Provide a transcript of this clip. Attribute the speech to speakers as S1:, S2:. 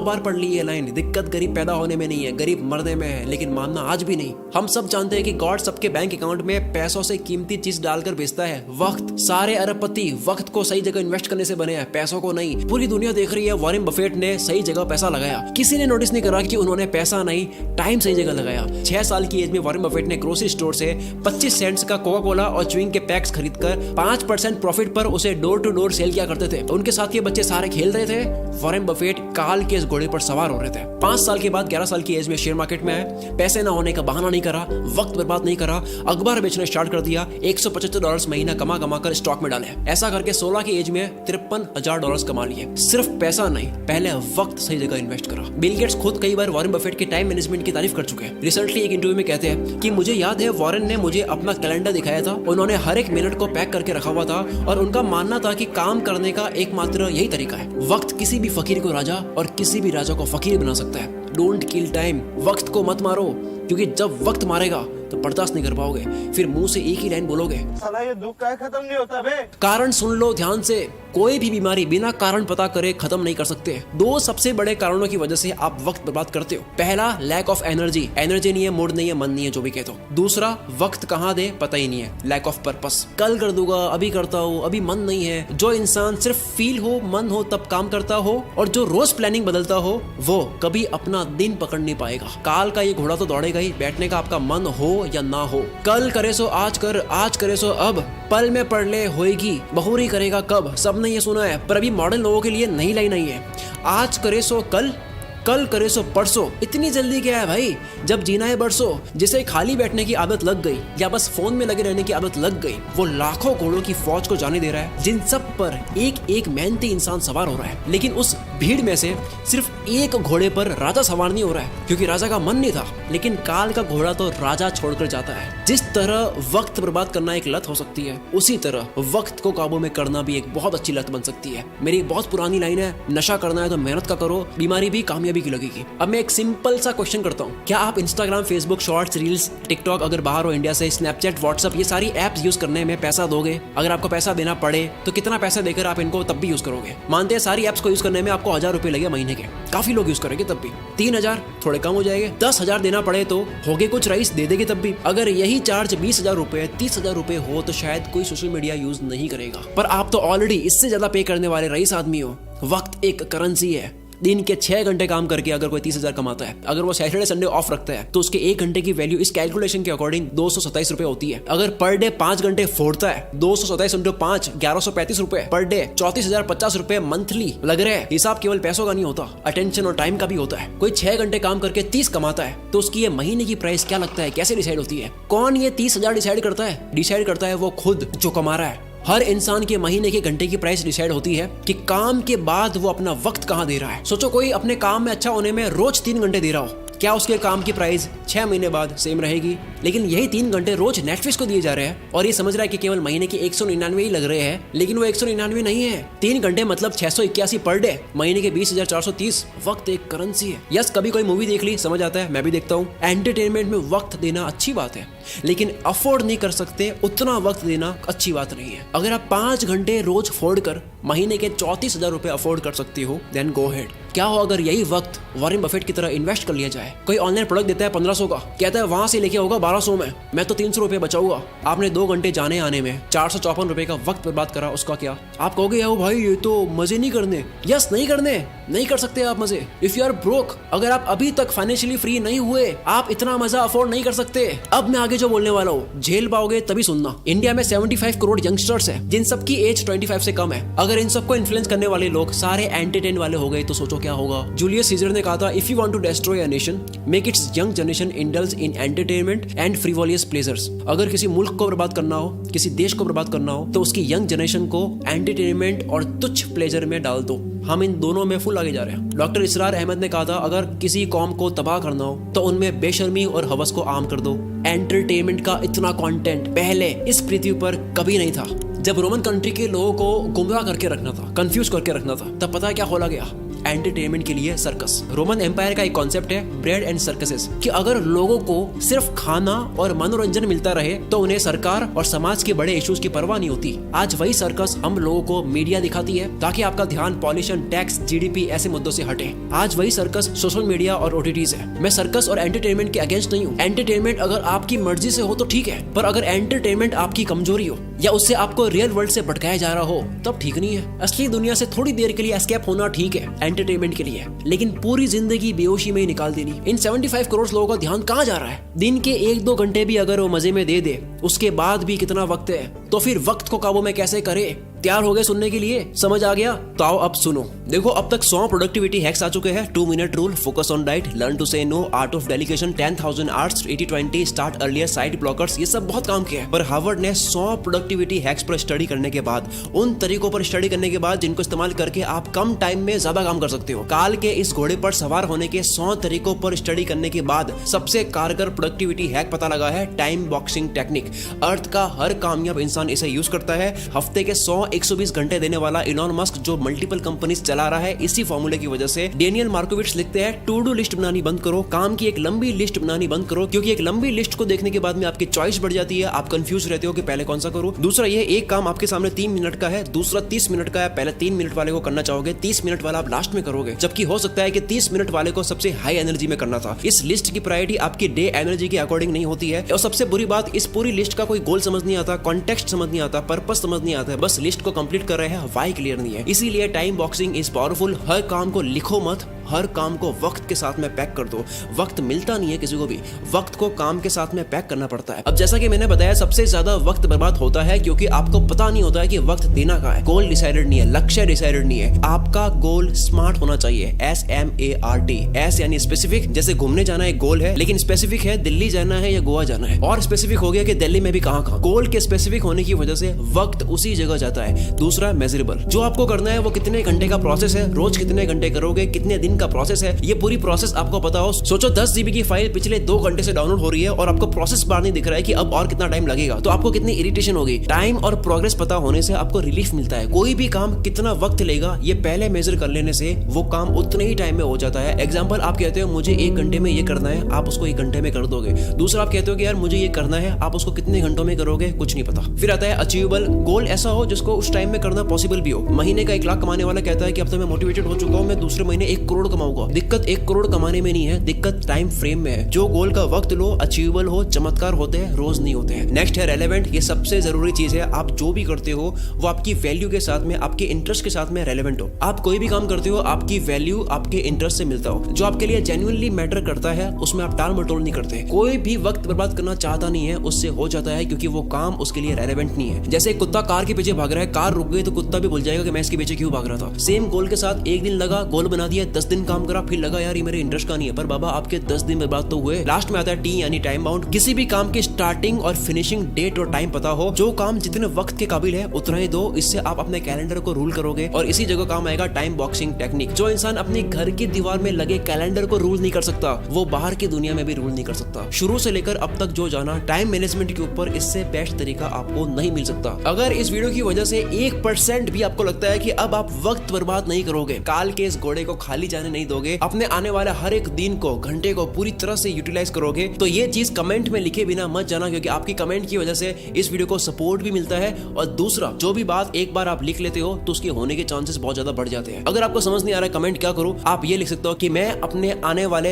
S1: बार पढ़ ली ये लाइन, दिक्कत गरीब पैदा होने में नहीं है, गरीब मरने में है, लेकिन मानना आज भी नहीं। हम सब जानते हैं कि गॉड सबके बैंक अकाउंट में पैसों से कीमती चीज डालकर भेजता है, वक्त। सारे अरबपति वक्त को सही जगह इन्वेस्ट करने से बने हैं, पैसों को नहीं। पूरी दुनिया देख रही है वॉरेन बफेट ने सही जगह पैसा लगाया। किसी ने नोटिस नहीं करा कि उन्होंने पैसा नहीं, टाइम सही जगह लगाया। 6 साल की एज में वॉरेन बफेट ने ग्रोसरी स्टोर से 25 सेंट्स का कोका कोला और च्युइंग के पैक्स खरीदकर 5% प्रॉफिट पर उसे डोर टू डोर सेल किया करते थे। उनके साथ ये बच्चे सारे खेल रहे थे, वॉरेन बफेट काल के इस घोड़े पर सवार हो रहे थे। 5 साल के बाद 11 साल की एज में शेयर मार्केट में आए, पैसे ना होने का बहाना नहीं करा, वक्त बर्बाद नहीं करा, अखबार बेचना स्टार्ट कर दिया। $175 महीना कमा कमा कर स्टॉक में डाले। ऐसा करके 16 की एज में $53,000 कमा लिए। सिर्फ पैसा नहीं, पहले वक्त सही जगह इन्वेस्ट करा। बिल गेट्स खुद कई बार वॉरेन बफेट के टाइम मैनेजमेंट की तारीफ कर चुके हैं। रिसेंटली एक इंटरव्यू में कहते हैं कि मुझे याद है वॉरेन ने मुझे अपना कैलेंडर दिखाया था, उन्होंने हर एक मिनट को पैक करके रखा हुआ था और उनका मानना था कि काम करने का एकमात्र यही तरीका है। वक्त किसी भी फकीर को राजा और किसी भी राजा को फकीर बना सकता है। डोंट किल टाइम, वक्त को मत मारो, क्योंकि जब वक्त मारेगा तो बर्दाश्त नहीं कर पाओगे, फिर मुंह से एक ही लाइन बोलोगे,
S2: साला ये दुख का खत्म नहीं होता बे।
S1: कारण सुन लो ध्यान से, कोई भी बीमारी बिना कारण पता करे खत्म नहीं कर सकते। 2 सबसे बड़े कारणों की वजह से आप वक्त बर्बाद करते हो। पहला, लैक ऑफ एनर्जी नहीं है, मूड नहीं है, मन नहीं है, जो भी कहते हो। दूसरा, वक्त कहाँ दे पता ही नहीं है, लैक ऑफ पर्पस। कल कर दूंगा, अभी करता हूँ, अभी मन नहीं है। जो इंसान सिर्फ फील हो, मन हो तब काम करता हो और जो रोज प्लानिंग बदलता हो, वो कभी अपना दिन पकड़ नहीं पाएगा। काल का ये घोड़ा तो दौड़ेगा ही, बैठने का आपका मन हो या ना हो। कल करे सो आज कर, आज करे सो अब, पल में पढ़ ले होएगी, बहुरी करेगा कब। सबने ये सुना है, पर अभी मॉडर्न लोगों के लिए नई लाइन आई है, आज करे सो कल, कल करे सो परसों। इतनी जल्दी क्या है भाई, जब जीना है बरसों। जिसे खाली बैठने की आदत लग गई या बस फोन में लगे रहने की आदत लग गई, वो लाखों घोड़ों की फौज को जाने दे रहा है, जिन सब पर एक एक मेहनती इंसान सवार हो रहा है। लेकिन उस भीड़ में से सिर्फ एक घोड़े पर राजा सवार नहीं हो रहा है, क्योंकि राजा का मन नहीं था। लेकिन काल का घोड़ा तो राजा छोड़कर जाता है। जिस तरह वक्त बर्बाद करना एक लत हो सकती है, उसी तरह वक्त को काबू में करना भी एक बहुत अच्छी लत बन सकती है। मेरी एक बहुत पुरानी लाइन है, नशा करना है तो मेहनत का करो, बीमारी भी कामयाबी की लगेगी। अब मैं एक सिंपल सा क्वेश्चन करता हूँ, क्या आप Instagram, Facebook, shorts, reels, TikTok, अगर बाहर हो इंडिया से, स्नैपचैट, व्हाट्सएप, ये सारी एप्स यूज करने में पैसा दोगे? अगर आपको पैसा देना पड़े तो कितना पैसा देकर आप इनको तब भी यूज करोगे? मानते हैं सारी एप्स को यूज करने में आपको 1000 रुपए लगे महीने के, काफी लोग यूज करेंगे तब भी। 3000 थोड़े कम हो जाएंगे, 10,000 देना पड़े तो होगे कुछ रईस दे देंगे तब भी। अगर यही चार्ज 20,000 रुपए, 30,000 रुपए हो तो शायद कोई सोशल मीडिया यूज नहीं करेगा। पर आप तो ऑलरेडी इससे ज्यादा पे करने वाले रईस आदमी हो। वक्त एक करेंसी है। दिन के 6 घंटे काम करके अगर कोई 30,000 कमाता है, अगर वो सैटरडे संडे ऑफ रखता है तो उसके 1 घंटे की वैल्यू इस कैलकुलेशन के अकॉर्डिंग 227 रुपए होती है। अगर पर डे 5 घंटे फोड़ता है, 227 इंटू 5, 1135 रुपए पर डे, 34,050 रुपए मंथली लग रहे हैं। हिसाब केवल पैसों का नहीं होता, अटेंशन और टाइम का भी होता है। कोई 6 घंटे काम करके 30 कमाता है तो उसकी ये महीने की प्राइस क्या लगता है, कैसे डिसाइड होती है? कौन ये 30,000 डिसाइड करता है? डिसाइड करता है वो खुद जो कमा रहा है। हर इंसान के महीने के घंटे की प्राइस डिसाइड होती है कि काम के बाद वो अपना वक्त कहाँ दे रहा है। सोचो कोई अपने काम में अच्छा होने में रोज 3 घंटे दे रहा हो, क्या उसके काम की प्राइस 6 महीने बाद सेम रहेगी? लेकिन यही 3 घंटे रोज नेटफ्लिक्स को दिए जा रहे हैं और ये समझ रहा है कि केवल महीने के 199 ही लग रहे हैं, लेकिन वो 199 नहीं है। 3 घंटे मतलब 681 पर डे, महीने के 20,430। वक्त एक करेंसी है। यस, कभी कोई मूवी देख ली, समझ आता है, मैं भी देखता हूँ। एंटरटेनमेंट में वक्त देना अच्छी बात है, लेकिन अफोर्ड नहीं कर सकते उतना वक्त देना अच्छी बात नहीं है। अगर आप 5 घंटे रोज फोड़ कर महीने के 34,000 रुपए अफोर्ड कर सकती हो, देन गो हेड। क्या हो अगर यही वक्त वॉरेन बफेट की तरह इन्वेस्ट कर लिया जाए? कोई ऑनलाइन प्रोडक्ट देता है 1500 का, कहता है वहां से लेके होगा 1200 में, मैं तो 300 रुपए बचाऊंगा। आपने 2 घंटे जाने आने में 454 रुपए का वक्त बर्बाद करा, उसका क्या? आप कहोगे यार भाई ये तो मजे नहीं करने। यस, नहीं करने, नहीं कर सकते आप मजे। इफ यू आर ब्रोक, अगर आप अभी तक फाइनेंशियली फ्री नहीं हुए, आप इतना मजा अफोर्ड नहीं कर सकते। अब मैं आगे जो बोलने वाला हूँ झेल पाओगे तभी सुनना। इंडिया में 75 करोड़ यंगस्टर्स है जिन सबकी एज 25 से कम है। अगर इन सबको इन्फ्लुएंस करने वाले लोग सारे एंटरटेन वाले हो गए तो सोचो क्या होगा। जूलियस सीजर ने कहा था, if you want to destroy a nation, make its young generation indulge in entertainment and frivolous pleasures. अगर किसी मुल्क को बर्बाद करना हो, किसी देश को बर्बाद करना हो, तो उसकी यंग जनरेशन को एंटरटेनमेंट और तुच्छ प्लेजर में डाल दो। हम इन दोनों में फुल आगे जा रहे हैं। डॉक्टर इसरार अहमद ने कहा था, अगर किसी कौम को तबाह करना हो तो उनमें बेशर्मी और हवस को आम कर दो। एंटरटेनमेंट का इतना कंटेंट पहले इस पृथ्वी पर कभी नहीं था। जब रोमन कंट्री के लोगों को गुमराह करके रखना था, कंफ्यूज करके रखना था, तब पता है क्या खोला गया? एंटरटेनमेंट के लिए सर्कस। रोमन एम्पायर का एक कॉन्सेप्ट है ब्रेड एंड सर्कसेस, कि अगर लोगों को सिर्फ खाना और मनोरंजन मिलता रहे तो उन्हें सरकार और समाज के बड़े इश्यूज की परवाह नहीं होती। आज वही सर्कस हम लोगों को मीडिया दिखाती है ताकि आपका ध्यान पॉल्यूशन, टैक्स, जीडीपी ऐसे मुद्दों से हटे। आज वही सर्कस सोशल मीडिया और ओटीटीज है। मैं सर्कस और एंटरटेनमेंट के अगेंस्ट नहीं हूँ। एंटरटेनमेंट अगर आपकी मर्जी से हो तो ठीक है, पर अगर एंटरटेनमेंट आपकी कमजोरी हो या उससे आपको रियल वर्ल्ड से भटकाया जा रहा हो तब ठीक नहीं है। असली दुनिया से थोड़ी देर के लिए एस्केप होना ठीक है एंटरटेनमेंट के लिए, लेकिन पूरी जिंदगी बेहोशी में ही निकाल देनी। इन 75 करोड़ लोगों का ध्यान कहाँ जा रहा है? दिन के 1-2 घंटे भी अगर वो मजे में दे दे, उसके बाद भी कितना वक्त है, तो फिर वक्त को काबू में कैसे करे? तैयार हो गए सुनने के लिए? समझ आ गया? तो आओ अब सुनो। देखो, अब तक 100 प्रोडक्टिविटी हैक्स आ चुके हैं। 2 minute rule, focus on diet, learn to say no, art of delegation, 10,000 arts, 80-20, start earlier, side blockers, ये सब बहुत काम किया है। पर हार्वर्ड ने 100 प्रोडक्टिविटी हैक्स पर स्टडी करने के बाद, उन तरीकों पर स्टडी करने के बाद जिनको इस्तेमाल करके आप कम टाइम में ज्यादा काम कर सकते हो, काल के इस घोड़े पर सवार होने के 100 तरीकों पर स्टडी करने के बाद सबसे कारगर प्रोडक्टिविटी हैक पता लगा है, टाइम बॉक्सिंग टेक्निक। अर्थ का हर कामयाब इंसान इसे यूज करता है। हफ्ते के 100-120 घंटे देने वाला इलॉन मस्क जो मल्टीपल कंपनीज चला रहा है, इसी फॉर्मूले की वजह से। डेनियल मार्कोविट्स लिखते हैं, टू डू लिस्ट बनानी बंद करो, काम की एक लंबी लिस्ट बनानी बंद करो, क्योंकि एक लंबी लिस्ट को देखने के बाद में आपकी चॉइस बढ़ जाती है, आप कंफ्यूज रहते हो कि पहले कौन सा करूं। दूसरा, ये एक काम आपके सामने 3 मिनट का है, दूसरा 30 मिनट का है, पहले 3 मिनट वाले को करना चाहोगे, 30 मिनट वाला आप लास्ट में करोगे, जबकि हो सकता है कि 30 मिनट वाले को सबसे हाई एनर्जी में करना था। इस लिस्ट की प्रायोरिटी आपकी डे एनर्जी के अकॉर्डिंग नहीं होती है। और सबसे बुरी बात, इस पूरी लिस्ट का कोई गोल समझ नहीं आता, कॉन्टेक्स्ट समझ नहीं आता, पर्पस समझ नहीं आता है, बस लिस्ट को कंप्लीट कर रहे हैं, वाई क्लियर नहीं है। इसीलिए टाइम बॉक्सिंग इज पावरफुल। हर काम को लिखो मत, हर काम को वक्त के साथ में पैक कर दो। वक्त मिलता नहीं है किसी को भी, वक्त को काम के साथ में पैक करना पड़ता है। अब जैसा कि मैंने बताया, सबसे ज्यादा वक्त बर्बाद होता है क्योंकि आपको पता नहीं होता है कि वक्त देना कहाँ है। गोल डिसाइडेड नहीं है, लक्ष्य डिसाइडेड नहीं है। आपका गोल स्मार्ट होना चाहिए, SMART। एस यानी स्पेसिफिक, जैसे घूमने जाना एक गोल है, लेकिन स्पेसिफिक है दिल्ली जाना है या गोवा जाना है, और स्पेसिफिक हो गया कि दिल्ली में भी कहाँ। गोल के स्पेसिफिक होने की वजह से वक्त उसी जगह जाता है। दूसरा, मेजरेबल, जो आपको करना है वो कितने घंटे का प्रोसेस है, रोज कितने घंटे करोगे, कितने दिन का प्रोसेस है, ये पूरी प्रोसेस आपको पता हो। सोचो 10 GB की फाइल पिछले 2 घंटे से डाउनलोड हो रही है और आपको प्रोसेस बार नहीं दिख रहा है कि अब और कितना टाइम लगेगा, तो आपको कितनी इरिटेशन होगी। टाइम और प्रोग्रेस पता होने से आपको रिलीफ मिलता है। कोई भी काम कितना वक्त लेगा ये पहले मेजर कर लेने से वो काम उतने ही टाइम में हो जाता है। एग्जाम्पल, आप कहते हो मुझे 1 घंटे में ये करना है, आप उसको 1 घंटे में कर दोगे। दूसरा, आप कहते हो कि यार मुझे ये करना है, आप उसको कितने घंटों में करोगे, कुछ नहीं पता। फिर आता है अचीवेबल, गोल ऐसा हो जिसको उस टाइम में करना पॉसिबल भी हो। महीने का 1 लाख कमाने वाला कहता है कि अब तो मैं मोटिवेटेड हो चुका हूँ, मैं दूसरे महीने 1 करोड़ कमाऊंगा। दिक्कत 1 करोड़ कमाने में नहीं है, दिक्कत टाइम फ्रेम में है। जो गोल का वक्त लो, अचीवेबल हो, चमत्कार होते हैं, रोज नहीं होते हैं। नेक्स्ट है रेलेवेंट। ये सबसे जरूरी चीज है। आप जो भी करते हो वो आपकी वैल्यू के साथ में, आपके इंटरेस्ट के साथ में रेलेवेंट हो। आप कोई भी काम करते हो, आपकी वैल्यू आपके इंटरेस्ट से मिलता हो। जो आपके लिए जेन्युइनली मैटर करता है उसमें आप टाल मटोल नहीं करते। कोई भी वक्त बर्बाद करना चाहता नहीं है, उससे हो जाता है क्योंकि वो काम उसके लिए रेलेवेंट नहीं है। जैसे कुत्ता कार के पीछे भाग रहा है, कार रुक गई तो कुत्ता भी भूल जाएगा कि मैं इसके पीछे क्यों भाग रहा था। सेम गोल के साथ 1 दिन लगा, गोल बना दिया, 10 दिन काम करा, फिर लगा यार ये मेरे इंटरेस्ट का नहीं है, पर बाबा आपके 10 दिन बर्बाद तो हुए। लास्ट में आता है टी यानी टाइम बाउंड। किसी भी काम की स्टार्टिंग और फिनिशिंग डेट और टाइम पता हो। जो काम जितने वक्त के काबिल है उतना ही दो, इससे आप अपने कैलेंडर को रूल करोगे और इसी जगह काम आएगा टाइम बॉक्सिंग टेक्निक। जो इंसान अपने घर की दीवार में लगे कैलेंडर को रूल नहीं कर सकता, वो बाहर की दुनिया में भी रूल नहीं कर सकता। शुरू से लेकर अब तक जो जाना टाइम मैनेजमेंट के ऊपर, इससे बेस्ट तरीका आपको नहीं मिल सकता। अगर इस वीडियो की वजह से 1% भी आपको लगता है कि अब आप वक्त बर्बाद नहीं करोगे, काल के इस घोड़े को खाली जाने नहीं दोगे, अपने आने वाले हर एक दिन को, घंटे को पूरी तरह से यूटिलाइज करोगे, तो ये चीज कमेंट में लिखे बिना मत जाना, क्योंकि आपकी कमेंट की वजह से इस वीडियो को सपोर्ट भी मिलता है। और दूसरा, जो भी बात एक बार आप लिख लेते हो तो उसके होने के चांसेस बहुत ज्यादा बढ़ जाते हैं। अगर आपको समझ नहीं आ रहा है कमेंट क्या करूं, आप ये लिख सकते हो कि मैं अपने आने वाले